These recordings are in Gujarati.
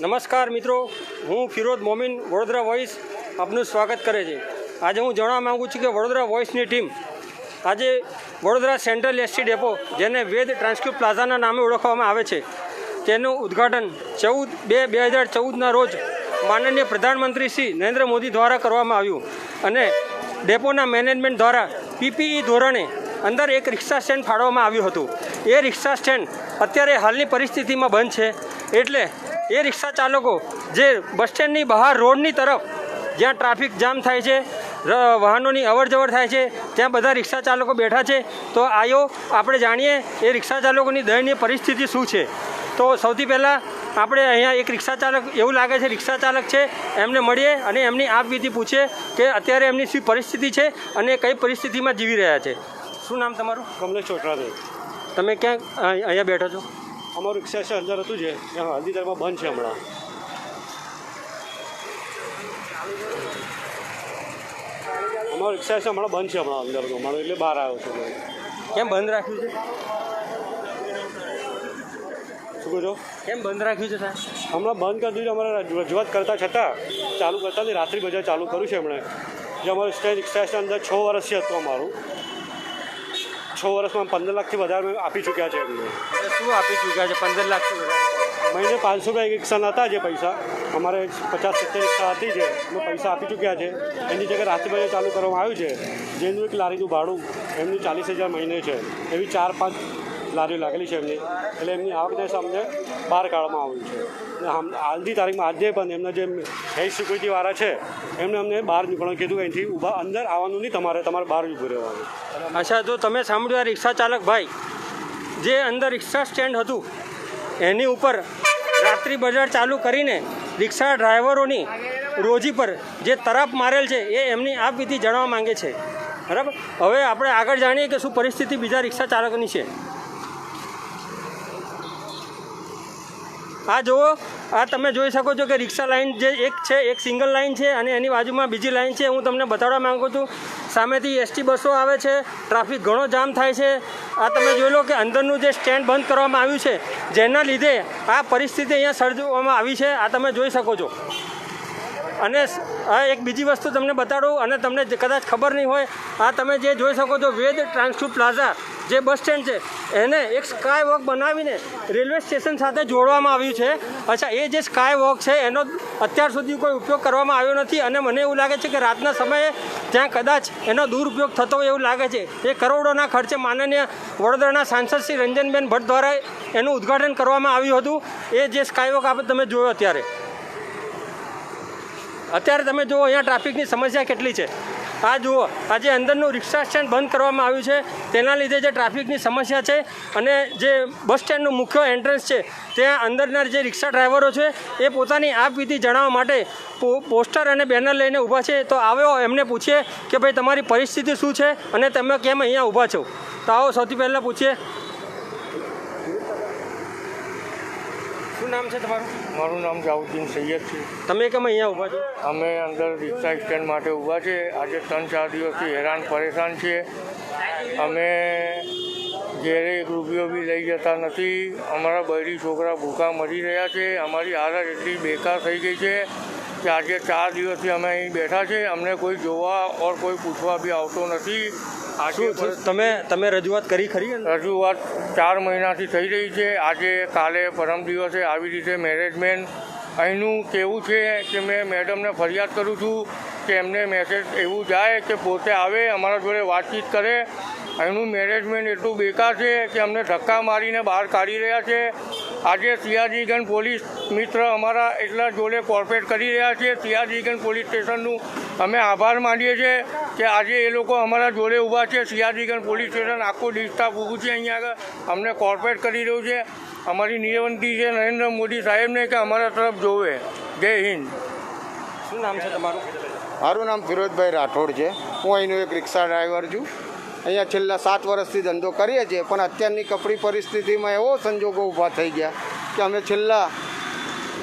નમસ્કાર મિત્રો, હું ફિરોઝ મોમીન વડોદરા વોઇસ આપનું સ્વાગત કરે છે। આજે હું જણાવવા માગું છું કે વડોદરા વોઇસની ટીમ આજે વડોદરા સેન્ટ્રલ એસટી ડેપો, જેને વેદ ટ્રાન્સક્યુબ પ્લાઝાના નામે ઓળખવામાં આવે છે, તેનું ઉદ્ઘાટન 14/2/2014ના રોજ માનનીય પ્રધાનમંત્રી શ્રી નરેન્દ્ર મોદી દ્વારા કરવામાં આવ્યું અને ડેપોના મેનેજમેન્ટ દ્વારા પીપીઈ ધોરણે અંદર એક રિક્ષા સ્ટેન્ડ ફાળવવામાં આવ્યું હતું। એ રિક્ષા સ્ટેન્ડ અત્યારે હાલની પરિસ્થિતિમાં બંધ છે, એટલે એ રિક્ષા ચાલકો જે બસ સ્ટેન્ડની બહાર રોડની તરફ જ્યાં ટ્રાફિક જામ થાય છે, વાહનોની અવરજવર થાય છે, ત્યાં બધા રિક્ષા ચાલકો બેઠા છે। તો આયો આપણે જાણીએ એ રિક્ષા ચાલકોની દયનીય પરિસ્થિતિ શું છે। તો સૌથી પહેલાં આપણે અહીંયા એક રિક્ષા ચાલક, એવું લાગે છે રિક્ષા ચાલક છે, એમને મળીએ અને એમની આપવીતી પૂછીએ કે અત્યારે એમની શું પરિસ્થિતિ છે અને કઈ પરિસ્થિતિમાં જીવી રહ્યા છે। શું નામ તમારું? કમલેશ ચોટરાદે। તમે ક્યાં અહીંયા બેઠો છો? અમારું રિક્ષા સ્ટેન્ડ અંદર હતું છે, ત્યાં હલ્દીધારમાં બંધ છે હમણાં। અમારું રિક્ષા સ્ટેન્ડ હમણાં બંધ છે અંદર અમારું, એટલે બહાર આવ્યો છું। કેમ બંધ રાખ્યું છે? શું કહો છો? કેમ બંધ રાખ્યું છે સાહેબ? હમણાં બંધ કરી દીધું, અમારે રજૂઆત કરતા છતાં ચાલુ કરતા નહીં, રાત્રિ બજાર ચાલુ કર્યું છે એમણે। જે અમારું રિક્ષા સ્ટેન્ડ અંદર 6 વર્ષથી હતું અમારું, 6 વર્ષમાં 15 લાખથી વધારે આપી ચૂક્યા છે એમને। શું આપી ચૂક્યા છે? 15 લાખથી વધારે? મહિને 500 રૂપિયા એક રિક્ષાના હતા, જે પૈસા અમારે 50-70 રિક્ષા હતી જે એમાં પૈસા આપી ચૂક્યા છે। એની જગ્યાએ રાત્રિ બજાર ચાલુ કરવામાં આવ્યું છે, જેનું એક લારીનું ભાડું એમનું 40,000 મહિને છે। એવી 4-5 લારીઓ લાગેલી છે એમની, એટલે એમની આવક દેશ અમને બહાર કાઢવામાં આવ્યું છે। અને હાલની તારીખમાં આજે પણ એમના જે હેલ્થ સિક્યુરિટીવાળા છે એમને અમને બહાર નીકળવાનું કીધું, અહીંથી ઊભા અંદર આવવાનું નહીં, તમારે બહાર ઊભું રહેવાનું। અચ્છા, તો તમે સાંભળ્યું આ રિક્ષા ચાલક ભાઈ જે અંદર રિક્ષા સ્ટેન્ડ હતું એની ઉપર રાત્રિ બજાર ચાલુ કરીને રિક્ષા ડ્રાઈવરોની રોજી પર જે તરાપ મારેલ છે એ એમની આપવીતી જણાવવા માંગે છે, બરાબર? હવે આપણે આગળ જાણીએ કે શું પરિસ્થિતિ બીજા રિક્ષા ચાલકોની છે। આ જુઓ, આ તમે જોઈ શકો છો કે રિક્ષા લાઇન જે એક છે, એક સિંગલ લાઇન છે અને એની બાજુમાં બીજી લાઇન છે। હું તમને બતાવવા માગું છું, સામેથી એસટી બસો આવે છે, ટ્રાફિક ઘણો જામ થાય છે। આ તમે જોઈ લો કે અંદરનું જે સ્ટેન્ડ બંધ કરવામાં આવ્યું છે, જેના લીધે આ પરિસ્થિતિ અહીંયા સર્જવામાં આવી છે, આ તમે જોઈ શકો છો। અને આ એક બીજી વસ્તુ તમને બતાડું, અને તમને કદાચ ખબર નહીં હોય, આ તમે જે જોઈ શકો છો વેદ ટ્રાન્સક્યુબ પ્લાઝા જે બસ સ્ટેન્ડ છે એને એક સ્કાય વોક બનાવીને રેલવે સ્ટેશન સાથે જોડવામાં આવ્યું છે। અચ્છા, એ જે સ્કાય વોક છે એનો અત્યાર સુધી કોઈ ઉપયોગ કરવામાં આવ્યો નથી, અને મને એવું લાગે છે કે રાતના સમયે ત્યાં કદાચ એનો દુરુપયોગ થતો હોય એવું લાગે છે। એ કરોડોના ખર્ચે માનનીય વડોદરાના સાંસદ શ્રી રંજનબેન ભટ્ટ દ્વારા એનું ઉદ્ઘાટન કરવામાં આવ્યું હતું। એ જે સ્કાય વોક આપણે તમે જોયો અત્યારે તમે જુઓ અહીંયા ટ્રાફિકની સમસ્યા કેટલી છે। આ જુઓ, આ જે અંદરનું રિક્ષા સ્ટેન્ડ બંધ કરવામાં આવ્યું છે તેના લીધે જે ટ્રાફિકની સમસ્યા છે, અને જે બસ સ્ટેન્ડનું મુખ્ય એન્ટ્રન્સ છે ત્યાં અંદરના જે રિક્ષા ડ્રાઈવરો છે એ પોતાની આપવીતી જણાવવા માટે પોસ્ટર અને બેનર લઈને ઊભા છે। તો આવ્યો એમને પૂછીએ કે ભાઈ તમારી પરિસ્થિતિ શું છે અને તમે કેમ અહીંયા ઊભા છો। તો આવો સૌથી પહેલાં પૂછીએ, શું નામ છે તમારું? મારું નામ જાઉદ્દીન સૈયદ છે। તમે કેમ અહીંયા ઊભા છો? અમે અંદર રિક્ષા સ્ટેન્ડ માટે ઊભા છે। આજે 3-4 દિવસથી હેરાન પરેશાન છીએ। અમે ઘેરે 1 રૂપિયો બી લઈ જતા નથી। અમારા બૈરી છોકરા ભૂખા મરી રહ્યા છે। અમારી હાલત એટલી બેકાર થઈ ગઈ છે કે આજે 4 દિવસથી અમે અહીં બેઠા છે, અમને કોઈ જોવા ઓર કોઈ પૂછવા બી આવતો નથી। આજે તમે રજૂઆત કરી ખરી? રજૂઆત 4 મહિનાથી થઈ રહી છે। આજે કાલે પરમ દિવસે આવી રીતે મેનેજમેન્ટ અહીંનું કેવું છે કે મેં મેડમને ફરિયાદ કરું છું કે એમને મેસેજ એવું જાય કે પોતે આવે, અમારા જોડે વાતચીત કરે। અહીંનું મેનેજમેન્ટ એટલું બેકાર છે કે અમને ધક્કા મારીને બહાર કાઢી રહ્યા છે। આજે સિયાજીગંજ પોલીસ મિત્ર અમારા એટલા જોડે કોર્પોરેટ કરી રહ્યા છે। સિયાજીગંજ પોલીસ સ્ટેશનનું અમે આભાર માનીએ છીએ કે આજે એ લોકો અમારા જોડે ઊભા છે। સિયાજીગંજ પોલીસ સ્ટેશન આખું ડિસ્ટાફ ઊભું છે અહીંયા આગળ, અમને કોર્પોરેટ કરી રહ્યું છે। અમારી નિવેદનથી છે નરેન્દ્ર મોદી સાહેબને કે અમારા તરફ જોવે। જય હિન્દ। શું નામ છે તમારું? મારું નામ ફિરોઝભાઈ રાઠોડ છે। હું અહીંનો એક રિક્ષા ડ્રાઈવર છું। અહીંયા છેલ્લા 7 વર્ષથી ધંધો કરીએ છીએ, પણ અત્યારની કપરી પરિસ્થિતિમાં એવો સંજોગો ઊભા થઈ ગયા કે અમે છેલ્લા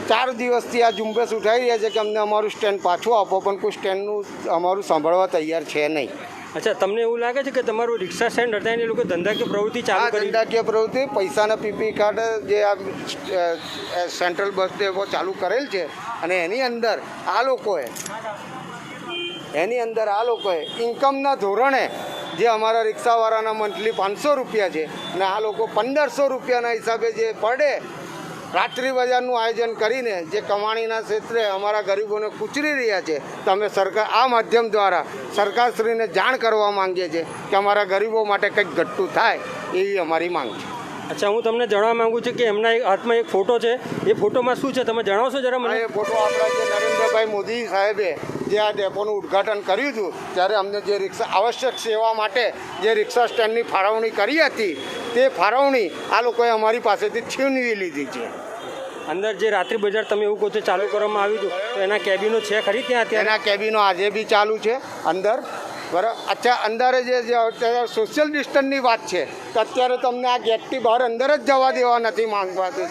4 દિવસથી આ ઝુંબેશ ઉઠાવી રહ્યા છે કે અમને અમારું સ્ટેન્ડ પાછું આપો, પણ કોઈ સ્ટેન્ડનું અમારું સાંભળવા તૈયાર છે નહીં। અચ્છા, તમને એવું લાગે છે કે તમારું રિક્ષા સ્ટેન્ડ હતા એને લોકો ધંધાકીય પ્રવૃત્તિ ચાલુ આ કરી? ધંધાકીય પ્રવૃત્તિ પૈસાના પીપી કાર્ડ જે આ સેન્ટ્રલ બસ ડેપો ચાલુ કરેલ છે અને એની અંદર આ લોકોએ ઇન્કમના ધોરણે જે અમારા રિક્ષાવાળાના મંથલી 500 રૂપિયા છે અને આ લોકો 1500 રૂપિયાના હિસાબે જે પર ડે રાત્રિ બજારનું આયોજન કરીને જે કમાણીના ક્ષેત્રે અમારા ગરીબોને કૂચરી રહ્યા છે. તો અમે સરકાર આ માધ્યમ દ્વારા સરકારશ્રીને જાણ કરવા માંગીએ છીએ કે અમારા ગરીબો માટે કંઈક ઘટતું થાય એવી અમારી માંગ છે. અચ્છા, હું તમને જણાવવા માંગુ છું કે એમના હાથમાં એક ફોટો છે. એ ફોટોમાં શું છે તમે જણાવશો જરા મને? એ ફોટો આપણા જે નરેન્દ્રભાઈ મોદી સાહેબે જે આ ડેપોનું ઉદ્ઘાટન કર્યું હતું ત્યારે અમને જે રિક્ષા આવશ્યક સેવા માટે જે રિક્ષા સ્ટેન્ડની ફાળવણી કરી હતી તે ફાળવણી આ લોકોએ અમારી પાસેથી છીનવી લીધી છે. અંદર જે રાત્રિ બજાર તમે એવું કહો છો ચાલુ કરવામાં આવ્યું હતું, તો એના કેબિનો છે ખરી ત્યાં અત્યારે? એના કેબિનો આજે બી ચાલુ છે અંદર. બરાબર. અચ્છા, અંદર જે અત્યારે સોશિયલ ડિસ્ટન્સની વાત છે તો અત્યારે તમને આ ગેટથી બહાર અંદર જ જવા દેવા નથી માંગવાતું.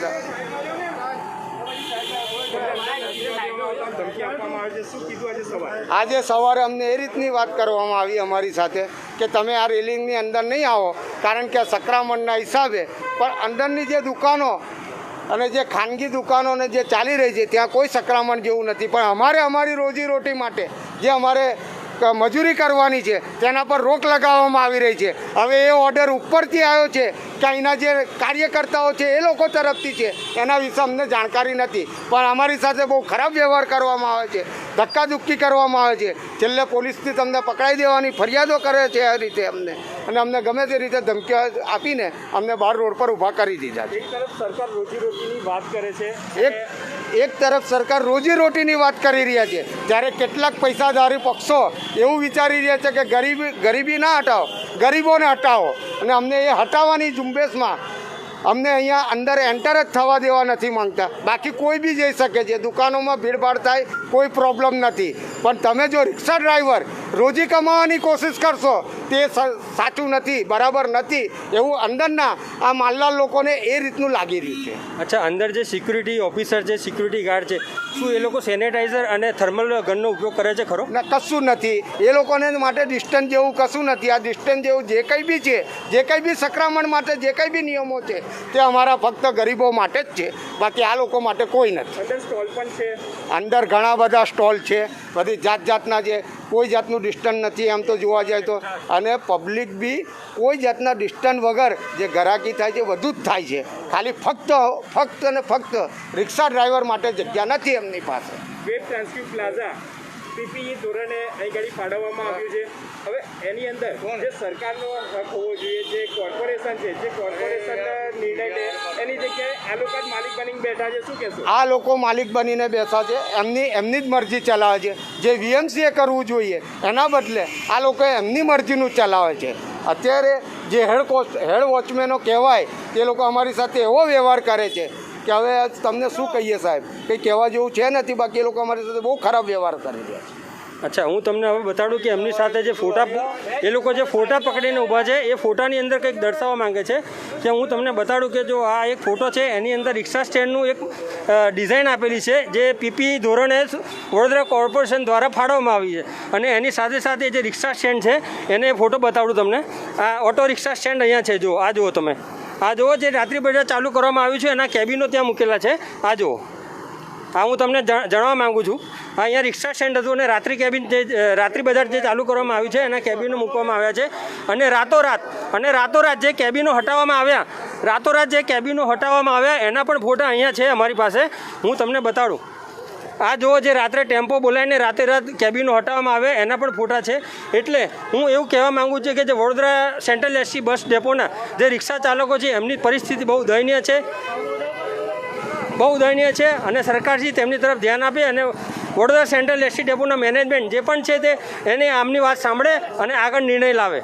આજે સવારે અમને એ રીતની વાત કરવામાં આવી અમારી સાથે કે તમે આ રેલિંગની અંદર નહીં આવો કારણ કે સંક્રમણના હિસાબે. પણ અંદરની જે દુકાનો અને જે ખાનગી દુકાનોને જે ચાલી રહી છે ત્યાં કોઈ સંક્રમણ જેવું નથી. પણ અમારે અમારી રોજીરોટી માટે જે અમારે મજૂરી કરવાની છે તેના પર રોક લગાવવામાં આવી રહી છે. હવે એ ઓર્ડર ઉપરથી આવ્યો છે કે અહીંના જે કાર્યકર્તાઓ છે એ લોકો તરફથી છે એના વિશે અમને જાણકારી નથી. પણ અમારી સાથે બહુ ખરાબ વ્યવહાર કરવામાં આવે છે, ધક્કાધુક્કી કરવામાં આવે છે. છેલ્લે પોલીસથી તમને પકડાઈ દેવાની ફરિયાદો કરે છે આ રીતે અમને, અને અમને ગમે તે રીતે ધમકીઓ આપીને અમને બહાર રોડ પર ઊભા કરી દીધા છે. એક તરફ સરકાર રોજીરોટીની વાત કરે છે, એક તરફ સરકાર રોજીરોટીની વાત કરી રહ્યા છે ત્યારે કેટલાક પૈસાધારી પક્ષો એવું વિચારી રહ્યા છે કે ગરીબી ના હટાવો, ગરીબોને હટાવો. અને અમને એ હટાવવાની ઝુંબેશમાં અમને અહીંયા અંદર એન્ટર જ થવા દેવા નથી માંગતા. બાકી કોઈ બી જઈ શકે છે, દુકાનોમાં ભીડભાડ થાય કોઈ પ્રોબ્લેમ નથી. પણ તમે જો રિક્ષા ડ્રાઈવર રોજી કમાવાની કોશિશ કરશો તે સાચું નથી, બરાબર નથી એવું અંદરના આ માલદાર લોકોને એ રીતનું લાગી રહ્યું છે. અચ્છા, અંદર જે સિક્યુરિટી ઓફિસર છે, સિક્યુરિટી ગાર્ડ છે, શું એ લોકો સેનેટાઈઝર અને થર્મલ ગનનો ઉપયોગ કરે છે ખરો? કશું નથી. એ લોકોને માટે ડિસ્ટન્સ જેવું કશું નથી. આ ડિસ્ટન્સ જેવું જે કંઈ બી છે, જે કંઈ બી સંક્રમણ માટે જે કંઈ બી નિયમો છે તે અમારા ફક્ત ગરીબો માટે જ છે, બાકી આ લોકો માટે કોઈ નથી. અંદર સ્ટોલ પણ છે, અંદર ઘણા બધા સ્ટોલ છે, બધી જાતના છે. કોઈ જાતનું ડિસ્ટન્સ નથી એમ તો જોવા જાય તો. અને પબ્લિક બી કોઈ જાતના ડિસ્ટન્સ વગર જે ગ્રાહકી થાય છે વધુ જ થાય છે. ખાલી ફક્ત અને ફક્ત રિક્ષા ડ્રાઈવર માટે જગ્યા નથી એમની પાસે. વેબ ટ્રાન્સક્રિપ્ટ પ્લાઝા પીપીઈ ધોરણે અહીં ગાડી ફાળવવામાં આવ્યું છે. હવે એની અંદર જે સરકારનો હક હોવો જોઈએ, જે કોર્પોરેશન છે, જે કોર્પોરેશન નિર્ણય લે એની જગ્યાએ આ લોકો જ માલિક બનીને બેઠા છે. શું કહેશો? આ લોકો માલિક બનીને બેઠા છે, એમની જ મરજી ચલાવે છે. જે વીએમસીએ કરવું જોઈએ એના બદલે આ લોકો એમની મરજીનું ચલાવે છે. અત્યારે જે હેડ વોચમેનો કહેવાય તે લોકો અમારી સાથે એવો વ્યવહાર કરે છે કે હવે તમને શું કહીએ સાહેબ, કંઈ કહેવા જેવું છે નથી. બાકી એ લોકો અમારી સાથે બહુ ખરાબ વ્યવહાર કરી રહ્યા છે. અચ્છા, હું તમને હવે બતાડું કે એમની સાથે જે ફોટા એ લોકો જે ફોટા પકડીને ઊભા છે એ ફોટાની અંદર કંઈક દર્શાવવા માંગે છે. કે હું તમને બતાડું કે જો આ એક ફોટો છે એની અંદર રિક્ષા સ્ટેન્ડનું એક ડિઝાઇન આપેલી છે જે પીપી ધોરણે વડોદરા કોર્પોરેશન દ્વારા ફાળવવામાં આવી છે. અને એની સાથે સાથે જે રિક્ષા સ્ટેન્ડ છે એને ફોટો બતાડું તમને. આ ઓટો રિક્ષા સ્ટેન્ડ અહીંયા છે, જો આ જુઓ તમે, આ જુઓ જે રાત્રિ બજાર ચાલુ કરવામાં આવ્યું છે એના કેબિનો ત્યાં મૂકેલા છે. આ જુઓ, આ હું તમને જણાવવા માગું છું. અહીંયા રિક્ષા સ્ટેન્ડ હતું અને રાત્રિ બજાર જે ચાલુ કરવામાં આવ્યું છે એના કેબિનો મૂકવામાં આવ્યા છે. અને રાતોરાત જે કેબિનો હટાવવામાં આવ્યા એના પણ ફોટા અહીંયા છે અમારી પાસે. હું તમને બતાડું. આ જુઓ, જે રાત્રે ટેમ્પો બોલાવીને રાત કેબિનો હટાવવામાં આવે એના પણ ફોટા છે. એટલે હું એવું કહેવા માગું છું કે જે વડોદરા સેન્ટ્રલ એસટી બસ ડેપોના જે રિક્ષા ચાલકો છે એમની પરિસ્થિતિ બહુ દયનીય છે અને સરકારશ્રી તેમની તરફ ધ્યાન આપે અને વડોદરા સેન્ટ્રલ એસટી ડેપોના મેનેજમેન્ટ જે પણ છે તે એને આમની વાત સાંભળે અને આગળ નિર્ણય લાવે.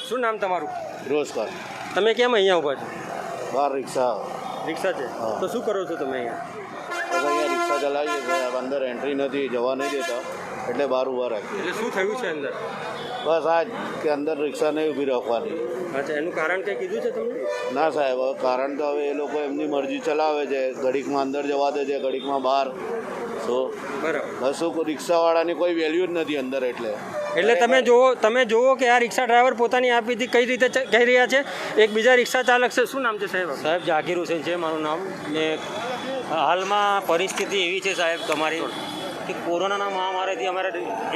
શું નામ તમારું? રોજગાર. તમે કેમ અહીંયા ઊભા છો? બહાર રિક્ષા છે, તો શું કરો છો તમે અહીંયા? અહીંયા રિક્ષા ચલાવીએ છીએ, અંદર એન્ટ્રી નથી, જવા નહીં દેતા એટલે બહાર ઊભા રાખીએ. એટલે શું થયું છે અંદર? બસ આ જ કે અંદર રિક્ષા નહીં ઊભી રાખવાની. અચ્છા, એનું કારણ કંઈ કીધું છે તમને? ના સાહેબ, હવે કારણ તો હવે એ લોકો એમની મરજી ચલાવે છે. ઘડીકમાં અંદર જવા દે છે, ઘડીકમાં બહાર. તો બરાબર. બસો રિક્ષાવાળાની કોઈ વેલ્યુ જ નથી અંદર. એટલે તમે જુઓ કે આ રિક્ષા ડ્રાઈવર પોતાની આપીથી કઈ રીતે કહી રહ્યા છે. એક બીજા રિક્ષા ચાલક છે, શું નામ છે સાહેબ? સાહેબ જાકીર હુસેન છે મારું નામ. ને હાલમાં પરિસ્થિતિ એવી છે સાહેબ તમારી કે કોરોનાના મહામારીથી અમારે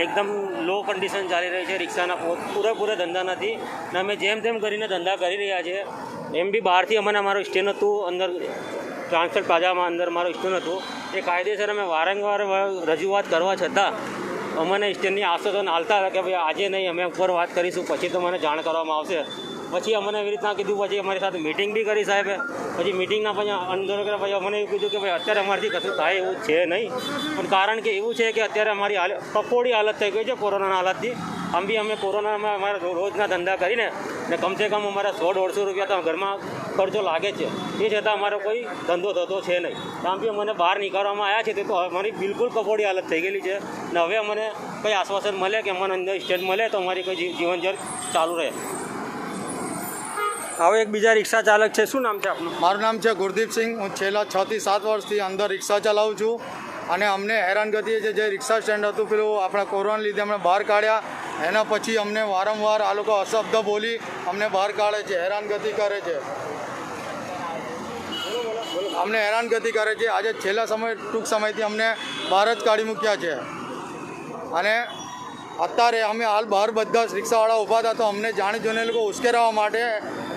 એકદમ લો કન્ડિશન ચાલી રહી છે. રિક્ષાના પૂરેપૂરા ધંધા નથી ને અમે જેમ તેમ કરીને ધંધા કરી રહ્યા છીએ. એમ બી બહારથી અમને અમારું સ્ટેન્ડ હતું અંદર ટ્રાન્સફર પ્લાઝામાં અંદર મારું સ્ટેન્ડ હતું. એ કાયદેસર અમે વારંવાર રજૂઆત કરવા છતાં અમને સ્ટેન્ડની આશ્વાસન હાલતા હતા કે ભાઈ આજે નહીં, અમે ઉપર વાત કરીશું, પછી તો મને જાણ કરવામાં આવશે. પછી અમને એવી રીતના કીધું. પછી અમારી સાથે મિટિંગ બી કરી સાહેબે. પછી મિટિંગના પછી અંદર પછી અમને એવું કીધું કે ભાઈ અત્યારે અમારાથી કશું થાય એવું છે નહીં. પણ કારણ કે એવું છે કે અત્યારે અમારી કફોડી હાલત થઈ ગઈ છે કોરોનાના હાલતથી. આમ બી અમે કોરોનામાં અમારા રોજના ધંધા કરીને ને કમસે કમ અમારા 100-150 રૂપિયા તો ઘરમાં ખર્ચો લાગે જ છે. એ છતાં અમારો કોઈ ધંધો થતો છે નહીં. આમ બી અમને બહાર નીકળવામાં આવ્યા છે તે તો અમારી બિલકુલ કફોડી હાલત થઈ ગયેલી છે. ને હવે અમને કંઈ આશ્વાસન મળે કે અમને અંદર સ્ટેન્ડ મળે તો અમારી કોઈ જીવન ચાલુ રહે. હવે એક બીજા રિક્ષા ચાલક છે, શું નામ છે આપનું? મારું નામ છે ગુરદીપસિંહ. હું છેલ્લા 6 થી 7 વર્ષથી અંદર રિક્ષા ચલાવું છું અને અમને હેરાનગતિ છે. જે રિક્ષા સ્ટેન્ડ હતું પેલું આપણે કોરોના લીધે અમને બહાર કાઢ્યા. એના પછી અમને વારંવાર આ લોકો અશબ્દ બોલી અમને બહાર કાઢે છે, હેરાનગતિ કરે છે. અમને હેરાનગતિ કરે છે. આજે ટૂંક સમયથી અમને બહાર જ કાઢી મૂક્યા છે. અને અત્યારે અમે હાલ બહાર બધા રિક્ષાવાળા ઊભા હતા તો અમને જાણી જોઈને લોકો ઉશ્કેરવા માટે,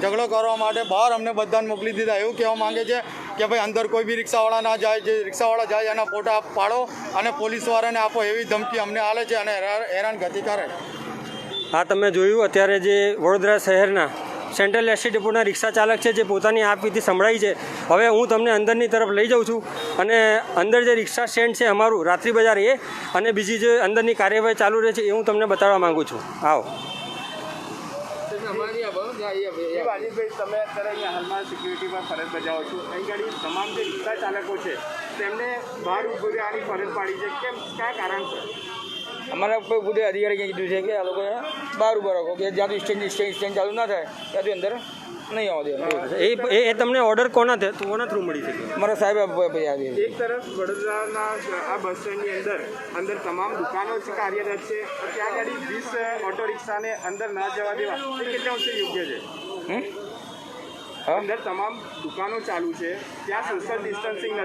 ઝઘડો કરવા માટે બહાર અમને બધાને મોકલી દીધા. એવું કહેવા માંગે છે કે ભાઈ અંદર કોઈ બી રિક્ષાવાળા ના જાય, જે રિક્ષાવાળા જાય એના ફોટા પાડો અને પોલીસવાળાને આપો, એવી ધમકી અમને આલે છે અને હેરાનગતિ કરે. હા, તમે જોયું અત્યારે જે વડોદરા શહેરના સેન્ટ્રલ એસટી ડેપોના રિક્ષા ચાલક છે જે પોતાની આપવીથી સંભળાઈ છે. હવે હું તમને અંદરની તરફ લઈ જાઉં છું અને અંદર જે રિક્ષા સ્ટેન્ડ છે અમારું રાત્રિ બજાર એ અને બીજી જે અંદરની કાર્યવાહી ચાલુ રહે છે એ હું તમને બતાવવા માગું છું. આવો. વાજીભાઈ, તમે અત્યારે અહીંયા હાલમાં સિક્યુરિટીમાં ફરજ બજાવો છો. અહીં ગાડી તમામ જે રિક્ષા ચાલકો છે તેમને બહાર ઊભું રહેવાની ફરજ પાડી છે. કેમ, કયા કારણ છે? અમારા ઉપર બધે અધિકારી કીધું છે કે આ લોકોને બહાર ઉભા રાખો, કે જ્યાંથી સ્ટેન્ડ ચાલુ ના થાય ત્યાંથી અંદર નહીં આવવા દે. એ તમને ઓર્ડર કોના થ્રુ મળી શકે? મારા સાહેબ ભાઈ એક તરફ વડોદરાના આ બસ સ્ટેન્ડની અંદર તમામ દુકાનો કાર્યરત છે. ત્યાં ગાડી 20 ઓટો રિક્ષાને અંદર ના જવા દેવા એ કેટલા અંશે યોગ્ય છે? અંદર તમામ દુકાનો ચાલુ છે, ત્યાં સોશિયલ ડિસ્ટન્સિંગ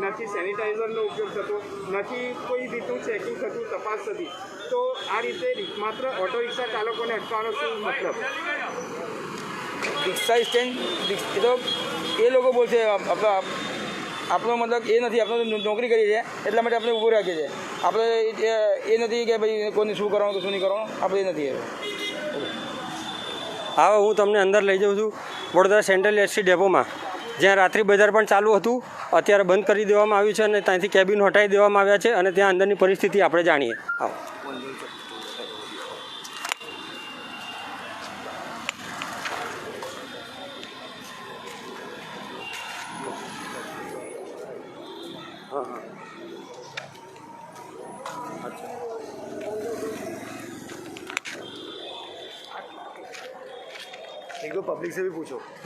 નથી સેનિટાઈઝરનો ઉપયોગ થતો નથી, કોઈ રીતનું ચેકિંગ થતું, તપાસ થતી. તો આ રીતે માત્ર ઓટો રિક્ષા ચાલકોને અટકાવવાનો શું મતલબ? રિક્ષા સ્ટેન્ડ તો એ લોકો બોલશે આપણો મતલબ એ નથી. આપણે નોકરી કરીએ છીએ એટલા માટે આપણે ઊભું રાખીએ છીએ. આપણે એ નથી કે ભાઈ કોઈને શું કરવાનું શું નહીં કરવાનું, આપણે એ નથી. હવે હું તમને અંદર લઈ જાઉં છું વડોદરા સેન્ટ્રલ એસટી ડેપોમાં, જ્યાં રાત્રિ બજાર પણ ચાલુ હતું. અત્યારે બંધ કરી દેવામાં આવ્યું છે અને ત્યાંથી કેબિન હટાવી દેવામાં આવ્યા છે અને ત્યાં અંદરની પરિસ્થિતિ આપણે જાણીએ. આવો.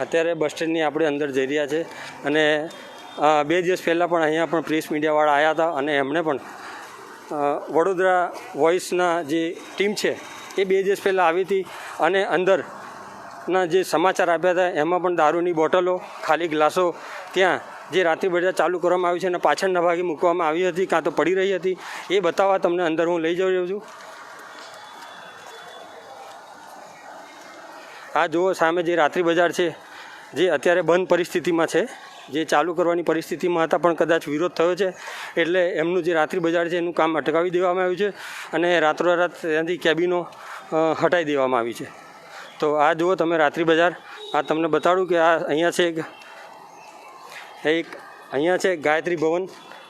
અત્યારે બસ સ્ટેન્ડની આપણે અંદર જઈ રહ્યા છે અને 2 દિવસ પહેલાં પણ અહીંયા પણ પ્રેસ મીડિયાવાળા આવ્યા હતા અને એમણે પણ વડોદરા વોઇસના જે ટીમ છે એ 2 દિવસ પહેલાં આવી હતી અને અંદરના જે સમાચાર આપ્યા હતા એમાં પણ દારૂની બોટલો, ખાલી ગ્લાસો ત્યાં જે રાત્રિ બજાર ચાલુ કરવામાં આવી છે અને પાછળના ભાગે મૂકવામાં આવી હતી કાં તો પડી રહી હતી એ બતાવવા તમને અંદર હું લઈ જઈ રહ્યો છું. આ જુઓ સામે જે રાત્રિ બજાર છે જે અત્યારે બંધ પરિસ્થિતિમાં છે, જે ચાલુ કરવાની પરિસ્થિતિમાં હતા પણ કદાચ વિરોધ થયો છે એટલે એમનું જે રાત્રિ બજાર છે એનું કામ અટકાવી દેવામાં આવ્યું છે અને રાત્રોરાત ત્યાંથી કેબિનો હટાવી દેવામાં આવી છે. તો આ જુઓ તમે રાત્રિ બજાર. આ તમને બતાડું કે આ અહીંયા છે ગાયત્રી ભવન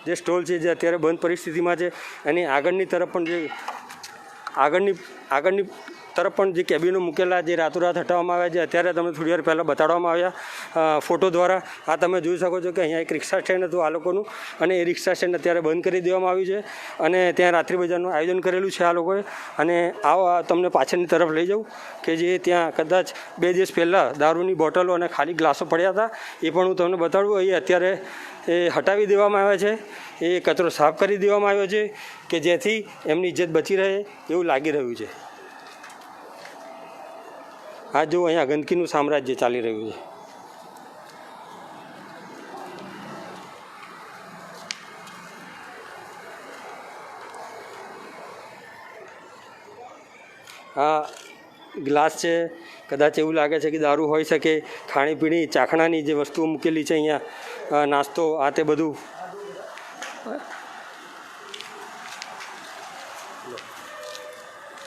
જે સ્ટોલ છે જે અત્યારે બંધ પરિસ્થિતિમાં છે. એની આગળની તરફ પણ જે આગળની તરફ પણ જે કેબિનો મૂકેલા જે રાતોરાત હટાવવામાં આવ્યા છે, અત્યારે તમને થોડી વાર પહેલાં બતાડવામાં આવ્યા ફોટો દ્વારા. આ તમે જોઈ શકો છો કે અહીંયા એક રિક્ષા સ્ટેન્ડ હતું આ લોકોનું, અને એ રિક્ષા સ્ટેન્ડ અત્યારે બંધ કરી દેવામાં આવ્યું છે, અને ત્યાં રાત્રિ બજારનું આયોજન કરેલું છે આ લોકોએ. અને આવો તમને પાછળની તરફ લઈ જાઉં કે જે ત્યાં કદાચ 2 દિવસ પહેલાં દારૂની બોટલો અને ખાલી ગ્લાસો પડ્યા હતા, એ પણ હું તમને બતાડું. એ અત્યારે એ હટાવી દેવામાં આવ્યા છે, એ કચરો સાફ કરી દેવામાં આવ્યો છે કે જેથી એમની ઇજ્જત બચી રહે એવું લાગી રહ્યું છે. આ જો અહીંયા ગંદકીનું સામ્રાજ્ય ચાલી રહ્યું છે. આ ગ્લાસ છે, કદાચ એવું લાગે છે કે દારૂ હોઈ શકે. ખાણીપીણી ચાખણાની જે વસ્તુઓ મૂકેલી છે અહીંયા, નાસ્તો આ તે બધું.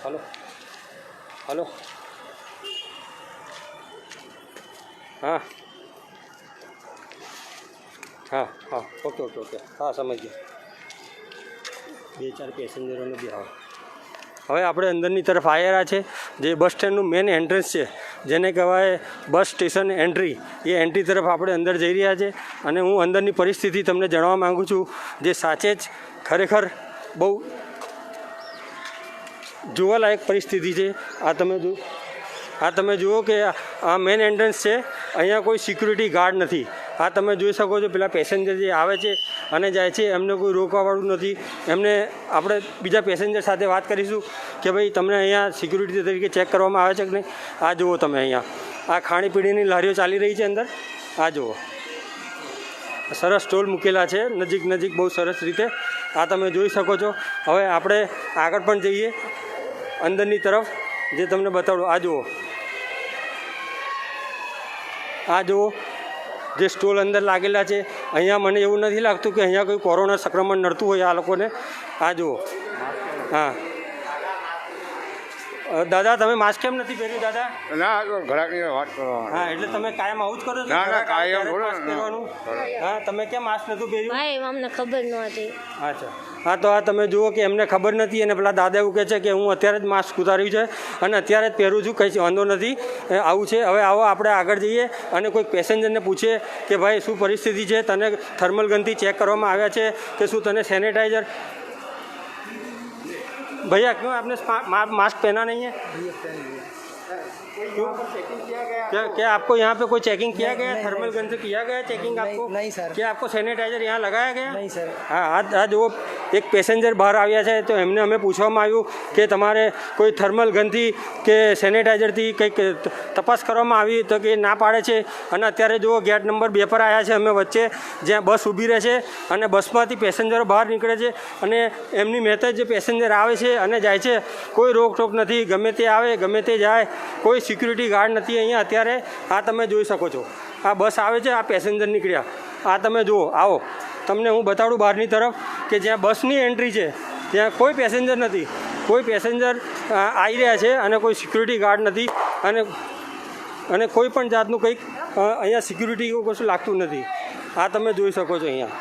હલો હલો હા હા હા ઓકે ઓકે ઓકે હા સમજ ગયા. 2-4 પેસેન્જરોને બી આવે. હવે આપણે અંદરની તરફ આવ્યા છે. જે બસ સ્ટેન્ડનું મેઇન એન્ટ્રન્સ છે, જેને કહેવાય બસ સ્ટેશન એન્ટ્રી, એ એન્ટ્રી તરફ આપણે અંદર જઈ રહ્યા છે. અને હું અંદરની પરિસ્થિતિ તમને જણાવવા માગું છું, જે સાચે જ ખરેખર બહુ જોવાલાયક પરિસ્થિતિ છે. આ તમે જુઓ કે આ મેઇન એન્ટ્રન્સ છે, અહીંયા કોઈ સિક્યુરિટી ગાર્ડ નથી. આ તમે જોઈ શકો છો, પેલા પેસેન્જર જે આવે છે અને જાય છે એમને કોઈ રોકવાવાળું નથી. એમને આપણે બીજા પેસેન્જર સાથે વાત કરીશું કે ભાઈ તમને અહીંયા સિક્યુરિટી તરીકે ચેક કરવામાં આવે છે કે નહીં. આ જુઓ તમે અહીંયા આ ખાણીપીણીની લારીઓ ચાલી રહી છે અંદર. આ જુઓ સરસ સ્ટોલ મૂકેલા છે નજીક બહુ સરસ રીતે. આ તમે જોઈ શકો છો. હવે આપણે આગળ પણ જઈએ અંદરની તરફ, જે તમને બતાડું. આ જુઓ જે સ્ટોલ અંદર લાગેલા છે. અહીંયા મને એવું નથી લાગતું કે અહીંયા કોઈ કોરોના સંક્રમણ નડતું હોય આ લોકોને. આ જુઓ. હા દાદા, તમે માસ્ક કેમ નથી પહેર્યું દાદા? ના ઘરાકની વાત કરો. હા એટલે તમે કાયમ આવું જ કરો છો? ના ના કાયમ પહેરવાનું. હા તમે કેમ માસ્ક નહોતું પહેર્યું? ભાઈ અમને ખબર નહોતી. અચ્છા હા, તો આ તમે જુઓ કે એમને ખબર નથી, અને પેલા દાદા એવું કહે છે કે હું અત્યારે જ માસ્ક ઉતાર્યું છે અને અત્યારે જ પહેરું છું, કંઈ વાંધો નથી. આવું છે. હવે આવો આપણે આગળ જઈએ અને કોઈક પેસેન્જરને પૂછીએ કે ભાઈ શું પરિસ્થિતિ છે, તને થર્મલ ગનથી ચેક કરવામાં આવ્યા છે કે શું તને સેનેટાइजर? भैया क्यों आपने मास्क पहना नहीं है? क्या आपको यहाँ पे कोई चेकिंग किया गया? थर्मल गन से किया गया चेकिंग आपको? नहीं सर. क्या आपको सैनिटाइजर यहाँ लगाया गया? नहीं सर. હા આ જો એક પેસેન્જર બહાર આવ્યા છે, તો એમને અમે પૂછવામાં આવ્યું કે તમારે કોઈ થર્મલ ગનથી કે સેનિટાઈઝરથી કંઈક તપાસ કરવામાં આવી, તો કે ના પાડે છે. અને અત્યારે જુઓ ગેટ નંબર 2 પર આવ્યા છે અમે વચ્ચે, જ્યાં બસ ઊભી રહે છે અને બસમાંથી પેસેન્જરો બહાર નીકળે છે અને એમની મહેતે જે પેસેન્જર આવે છે અને જાય છે, કોઈ રોકટોક નથી. ગમે તે આવે ગમે તે જાય, કોઈ સિક્યુરિટી ગાર્ડ નથી અહીંયા અત્યારે. આ તમે જોઈ શકો છો. આ બસ આવે છે, આ પેસેન્જર નીકળ્યા. આ તમે જુઓ. આવો તમને હું બતાડું બહારની તરફ કે જ્યાં બસની એન્ટ્રી છે ત્યાં કોઈ પેસેન્જર નથી. કોઈ પેસેન્જર આવી રહ્યા છે અને કોઈ સિક્યુરિટી ગાર્ડ નથી, અને કોઈ પણ જાતનું કંઈક અહીંયા સિક્યુરિટી એવું કશું લાગતું નથી. આ તમે જોઈ શકો છો અહીંયા.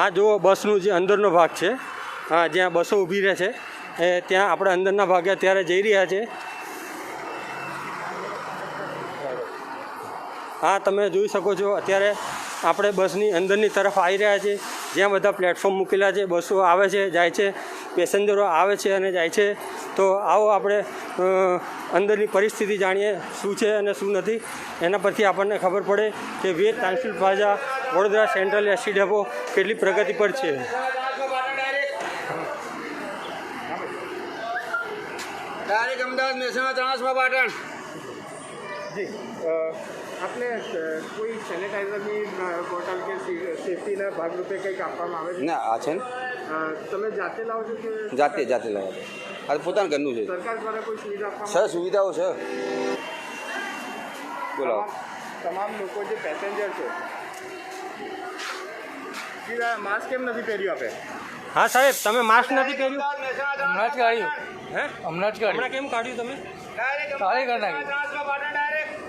આ જુઓ બસનું જે અંદરનો ભાગ છે, હા જ્યાં બસો ઊભી રહે છે, ત્યાં આપણે અંદરના ભાગે અત્યારે જઈ રહ્યા છે. હા તમે જોઈ શકો છો. અત્યારે આપણે બસની અંદરની તરફ આવી રહ્યા છે, જ્યાં બધા પ્લેટફોર્મ મૂકેલા છે. બસો આવે છે જાય છે, પેસેન્જરો આવે છે અને જાય છે. તો આવો આપણે અંદરની પરિસ્થિતિ જાણીએ શું છે અને શું નથી. એના પરથી આપણને ખબર પડે કે Ved transfer plaza Vadodara central ST depot કેટલી પ્રગતિ પર છે. Direct Ahmedabad Mehsana transfer Patan. જી આપને કોઈ સેનેટાઈઝરની બોટલ કે સેફટીના ભાગરૂપે કંઈક આપવામાં આવે છે? ના આ છે ને તમે જાતે લાવો છો કે જાતે લાવો છો? આ પોતાનું ઘરનું છે. સરકાર દ્વારા કોઈ સુવિધા આપવામાં સર સુવિધાઓ છે. બોલો. તમામ લોકો જે પેસેન્જર છે, માસ્ક કેમ નથી પહેર્યું આપે? હા સાહેબ, તમે માસ્ક નથી પહેર્યું? હમણાં જ કાઢ્યું. હે હમણાં જ કાઢ્યું. હમણાં કેમ કાઢ્યું તમે? કાલે કરી નાખ્યું.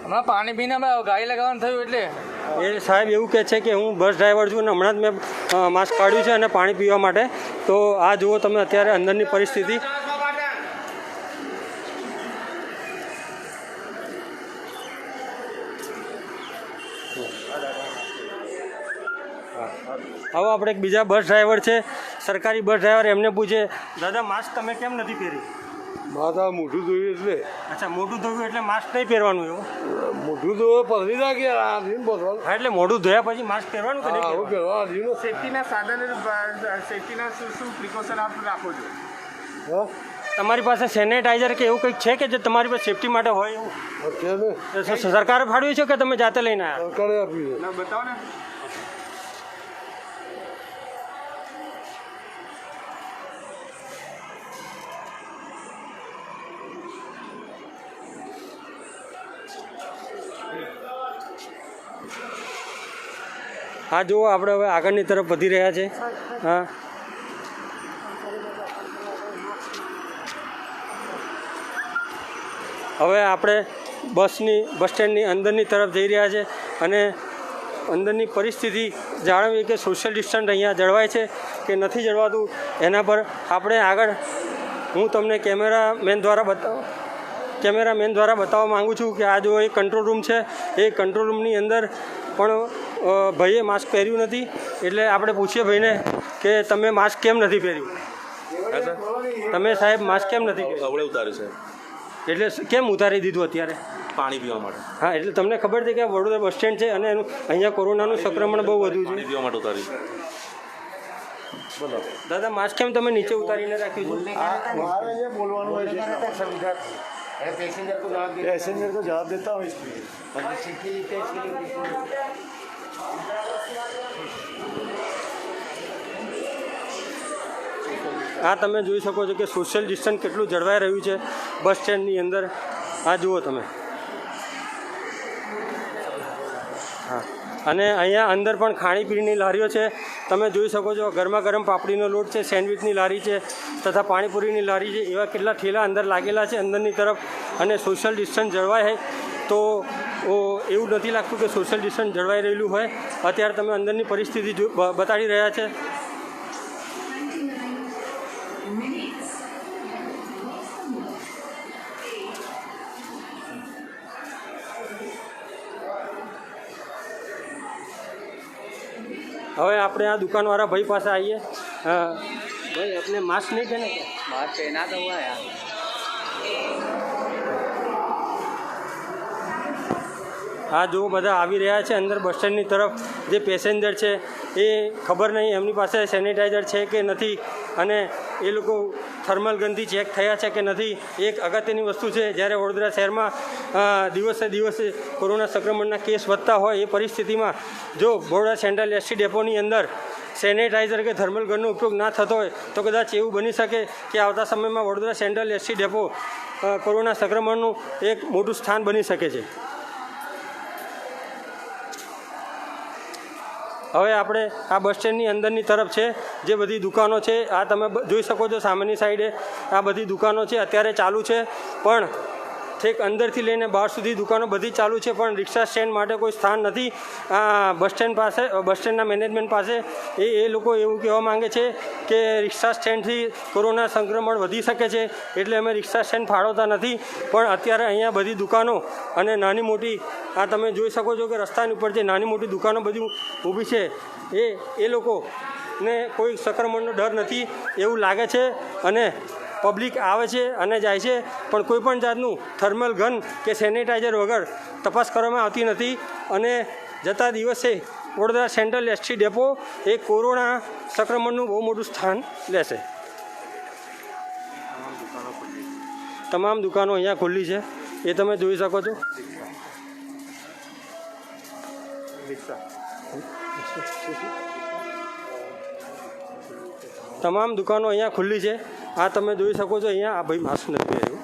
હમણાં પાણી પીને અમે ગાડી લગાવવાનું થયું એટલે. એ સાહેબ એવું કહે છે કે હું બસ ડ્રાઈવર છું અને હમણાં જ મેં માસ્ક કાઢ્યું છે અને પાણી પીવા માટે. તો આ જુઓ તમે અત્યારે અંદરની પરિસ્થિતિ. હવે આપણે એક બીજા બસ ડ્રાઈવર છે, સરકારી બસ ડ્રાઈવર, એમને પૂછે, દાદા માસ્ક તમે કેમ નથી પહેરી? માથા મોઢું ધોયું એટલે અચ્છા, મોઢું ધોયું એટલે માસ્ક નહીં પહેરવાનું એવું? મોઢું ધોવા પછી નાખ્યા હા, એટલે મોઢું ધોયા પછી માસ્ક પહેરવાનું કે નહીં પહેરવાનું? સેફ્ટીના સાધન સેફ્ટીના શું પ્રિકોશન આપ રાખો છો? તમારી પાસે સેનેટાઈઝર કે એવું કંઈક છે કે જે તમારી પાસે સેફટી માટે હોય એવું? સરકારે ફાળવ્યું છે કે તમે જાતે લઈને આવ્યા? સરકારે આપ્યું છે. બતાવો ને. હા, જુઓ આપણે હવે આગળની તરફ વધી રહ્યા છે. હા, હવે આપણે બસ સ્ટેન્ડની અંદરની તરફ જઈ રહ્યા છે અને અંદરની પરિસ્થિતિ જાણવી કે સોશિયલ ડિસ્ટન્સ અહીંયા જળવાય છે કે નથી જળવાતું, એના પર આપણે આગળ હું તમને કેમેરામેન દ્વારા બતાવવા માગું છું કે આ જો એક કંટ્રોલ રૂમ છે, એ કંટ્રોલ રૂમની અંદર પણ ભાઈએ માસ્ક પહેર્યું નથી. એટલે આપણે પૂછીએ ભાઈને કે તમે માસ્ક કેમ નથી પહેર્યું? તમે સાહેબ માસ્ક કેમ નથી પહેર્યું? અવળે ઉતાર્યું છે. એટલે કેમ ઉતારી દીધું અત્યારે? પાણી પીવા માટે. હા, એટલે તમને ખબર છે કે આ વડોદરા બસ સ્ટેન્ડ છે અને એનું અહીંયા કોરોનાનું સંક્રમણ બહુ વધુ છે. પાણી પીવા માટે ઉતાર્યું. બોલો દાદા, માસ્ક કેમ તમે નીચે ઉતારીને રાખ્યું છે? पैसेंजर को जवाब देता हूँ આ તમે જોઈ શકો છો કે સોશિયલ ડિસ્ટન્સ કેટલું જળવાઈ રહ્યું છે બસ સ્ટેન્ડની અંદર. આ જુઓ તમે. હા, અને અહીંયા અંદર પણ ખાણીપીણીની લારીઓ છે. તમે જોઈ શકો છો ગરમા ગરમ પાપડીનો લોટ છે, સેન્ડવિચની લારી છે તથા પાણીપુરીની લારી છે. એવા કેટલા ઠેલા અંદર લાગેલા છે અંદરની તરફ. અને સોશિયલ ડિસ્ટન્સ જળવાય છે તો એવું નથી લાગતું કે સોશિયલ ડિસ્ટન્સ જળવાઈ રહેલું હોય. અત્યારે તમે અંદરની પરિસ્થિતિ બતાડી રહ્યા છે. હવે આપણે આ દુકાનવાળા ભાઈ પાસે આવીએ. ભાઈ, આપણે માસ્ક નહીં પહેને? मास्क पहना तो हुआ यार. હા, જો બધા આવી રહ્યા છે અંદર બસ સ્ટેન્ડની તરફ. જે પેસેન્જર છે એ ખબર નહીં એમની પાસે સેનિટાઈઝર છે કે નથી, અને એ લોકો થર્મલ ગનથી ચેક થયા છે કે નથી. એક અગત્યની વસ્તુ છે, જ્યારે વડોદરા શહેરમાં દિવસે દિવસે કોરોના સંક્રમણના કેસ વધતા હોય એ પરિસ્થિતિમાં જો વડોદરા સેન્ટ્રલ એસટી ડેપોની અંદર સેનિટાઈઝર કે થર્મલ ગનનો ઉપયોગ ના થતો હોય તો કદાચ એવું બની શકે કે આવતા સમયમાં Vadodara central ST depot corona સંક્રમણનું એક મોટું સ્થાન બની શકે છે. હવે આપણે આ બસ સ્ટેન્ડની અંદરની તરફ છે જે બધી દુકાનો છે, આ તમે જોઈ શકો છો સામેની સાઈડે આ બધી દુકાનો છે અત્યારે ચાલુ છે. પણ છેક અંદરથી લઈને બહાર સુધી દુકાનો બધી ચાલુ છે, પણ રિક્ષા સ્ટેન્ડ માટે કોઈ સ્થાન નથી. આ બસ સ્ટેન્ડના મેનેજમેન્ટ પાસે એ લોકો એવું કહેવા માંગે છે કે રિક્ષા સ્ટેન્ડથી કોરોના સંક્રમણ વધી શકે છે, એટલે અમે રિક્ષા સ્ટેન્ડ ફાળવતા નથી. પણ અત્યારે અહીંયા બધી દુકાનો અને નાની મોટી આ તમે જોઈ શકો છો કે રસ્તાની ઉપર જે નાની મોટી દુકાનો બધી ઊભી છે એ લોકોને કોઈ સંક્રમણનો ડર નથી એવું લાગે છે. અને પબ્લિક આવે છે અને જાય છે, પણ કોઈ પણ જાતનું થર્મલ ગન કે સેનિટાઈઝર વગર તપાસ કરવામાં આવતી નથી. અને જતા દિવસે વડોદરા સેન્ટ્રલ એસટી ડેપો એ કોરોના સંક્રમણનું બહુ મોટું સ્થાન લેશે. તમામ દુકાનો અહીંયા ખુલ્લી છે, એ તમે જોઈ શકો છો. તમામ દુકાનો અહીંયા ખુલ્લી છે. આ તમે જોઈ શકો છો. અહીંયા આ ભાઈ માસ્ક નથી પહેર્યું.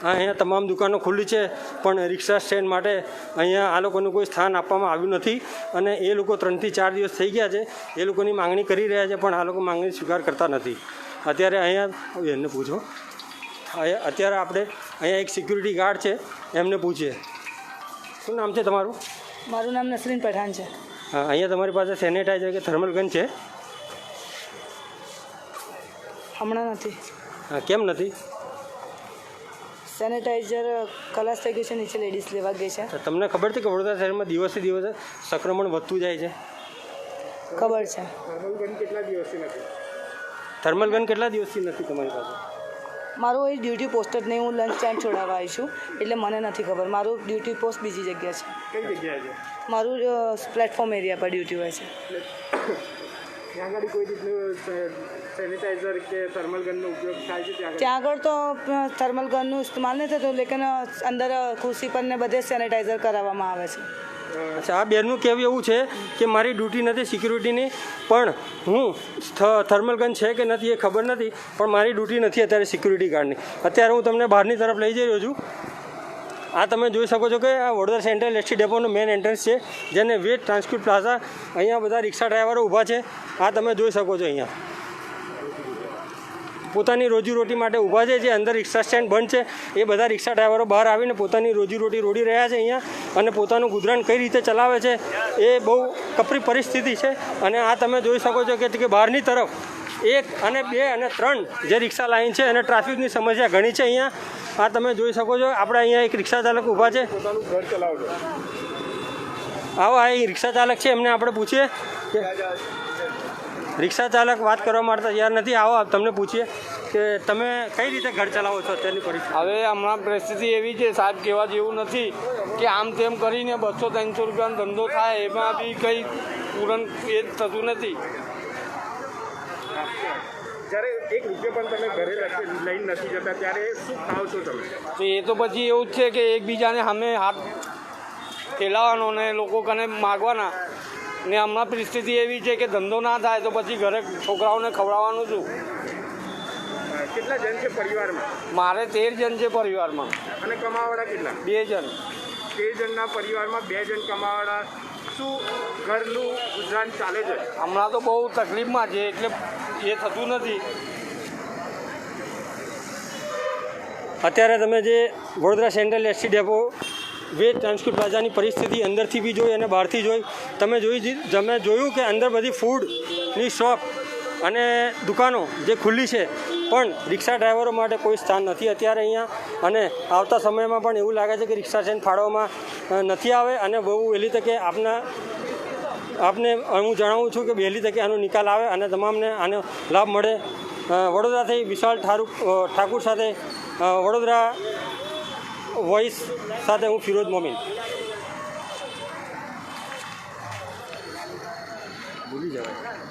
હા, અહીંયા તમામ દુકાનો ખુલ્લી છે, પણ રિક્ષા સ્ટેન્ડ માટે અહીંયા આ લોકોનું કોઈ સ્થાન આપવામાં આવ્યું નથી. અને એ લોકો 3 થી 4 દિવસ થઈ ગયા છે, એ લોકોની માંગણી કરી રહ્યા છે, પણ આ લોકો માંગણી સ્વીકાર કરતા નથી. અત્યારે અહીંયા એમને પૂછો. અત્યારે આપણે અહીંયા એક સિક્યુરિટી ગાર્ડ છે, એમને પૂછીએ. શું નામ છે તમારું? મારું નામ નસરીન પઠાણ છે. હા, અહીંયા તમારી પાસે સેનિટાઈઝર કે થર્મલ ગન છે? હમણાં નથી. હા, કેમ નથી? સેનિટાઈઝર ખલાસ થઈ ગયું છે, નીચે લેડીઝ લેવા ગઈ છે. તો તમને ખબર છે કે વડોદરા શહેરમાં દિવસે દિવસે સંક્રમણ વધતું જાય છે? ખબર છે. થર્મલ ગન કેટલા દિવસથી નથી તમારી પાસે? મારું એ ડ્યુટી પોસ્ટ જ નહીં, હું લંચ ટાઈમ છોડાવવા આવી છું એટલે મને નથી ખબર. મારું ડ્યુટી પોસ્ટ બીજી જગ્યા છે. કઈ જગ્યાએ છે? મારું પ્લેટફોર્મ એરિયા પર ડ્યુટી હોય છે. ત્યાં આગળ કોઈ રીતનું સેનિટાઈઝર કે થર્મલ ગનનો ઉપયોગ થાય છે ત્યાં આગળ તો થર્મલ ગનનું ઇસ્તેમાલ નહીં થતું, લેકિન અંદર ખુરશી પર ને બધે સેનિટાઈઝર કરાવવામાં આવે છે. અચ્છા, આ બેનનું કહેવું એવું છે કે મારી ડ્યુટી નથી સિક્યુરિટીની, પણ હું થર્મલ ગન છે કે નથી એ ખબર નથી, પણ મારી ડ્યુટી નથી અત્યારે સિક્યુરિટી ગાર્ડની. અત્યારે હું તમને બહારની તરફ લઈ જઈ રહ્યો છું. આ તમે જોઈ શકો છો કે આ વડોદરા સેન્ટ્રલ એસટી ડેપોનું મેઇન એન્ટ્રન્સ છે, જેને વેદ ટ્રાન્સક્યુટ પ્લાઝા. અહીંયા બધા રિક્ષા ડ્રાઈવરો ઊભા છે. આ તમે જોઈ શકો છો અહીંયા પોતાની રોજીરોટી માટે ઊભા છે. જે અંદર રિક્ષા સ્ટેન્ડ બંધ છે એ બધા રિક્ષા ડ્રાઈવરો બહાર આવીને પોતાની રોજીરોટી રોડી રહ્યા છે અહીંયા, અને પોતાનું ગુજરાન કઈ રીતે ચલાવે છે એ બહુ કપરી પરિસ્થિતિ છે. અને આ તમે જોઈ શકો છો કે બહારની તરફ 1 અને 2 અને 3 જે રિક્ષા લાઈન છે અને ટ્રાફિકની સમસ્યા ઘણી છે અહીંયા. આ તમે જોઈ શકો છો. આપણે અહીંયા એક રિક્ષા ચાલક ઊભા છે. પોતાનું ઘર ચલાવો છો? આવો, આ એક રિક્ષા ચાલક છે, એમને આપણે પૂછીએ કે રિક્ષા ચાલક વાત કરવા માટે તૈયાર નથી. આવો તમને પૂછીએ કે તમે કઈ રીતે ઘર ચલાવો છો અત્યારની પરિસ્થિતિ? હવે હમણાં પરિસ્થિતિ એવી છે સાહેબ, કહેવા જેવું નથી કે આમ તેમ કરીને 200-300 રૂપિયાનો ધંધો થાય એમાં બી કંઈ પૂરણ એ જ થતું નથી. જ્યારે 1 રૂપિયો પણ તમે ઘરે લઈને નથી જતા ત્યારે શું ખાવ છો તમે? તો એ તો પછી એવું જ છે કે એકબીજાને સામે હાથ ફેલાવાનો ને લોકો કને માગવાના. ને હમણાં પરિસ્થિતિ એવી છે કે ધંધો ના થાય તો પછી ઘરે છોકરાઓને ખવડાવવાનું છું. કેટલા જણ છે પરિવારમાં? મારે 13 જણ છે પરિવારમાં. અને કમાવાળા કેટલા? 2 જણ. 2 જણના પરિવારમાં 2 જણ કમાવાળા. શું ઘરનું ગુજરાન ચાલે છે? હમણાં તો બહુ તકલીફમાં છે એટલે એ થતું નથી. અત્યારે તમે જે વડોદરા સેન્ટ્રલ એસટી ડેપો વેદ ટ્રાન્સક્યુટ પ્લાઝાની પરિસ્થિતિ અંદરથી બી જોઈ અને બહારથી જોઈ. તમે જોયું કે અંદર બધી ફૂડની શોપ અને દુકાનો જે ખુલ્લી છે, પણ રિક્ષા ડ્રાઈવરો માટે કોઈ સ્થાન નથી અત્યારે અહીંયા. અને આવતા સમયમાં પણ એવું લાગે છે કે રિક્ષા સ્ટેન્ડ ફાળવવામાં નથી આવે. અને બહુ વહેલી તકે આપને હું જણાવું છું કે વહેલી તકે આનો નિકાલ આવે અને તમામને આનો લાભ મળે. વડોદરાથી વિશાલ ઠાકુર સાથે વડોદરા વોઇસ સાથે હું ફિરોઝ મોમીન. ભૂલી જવાય.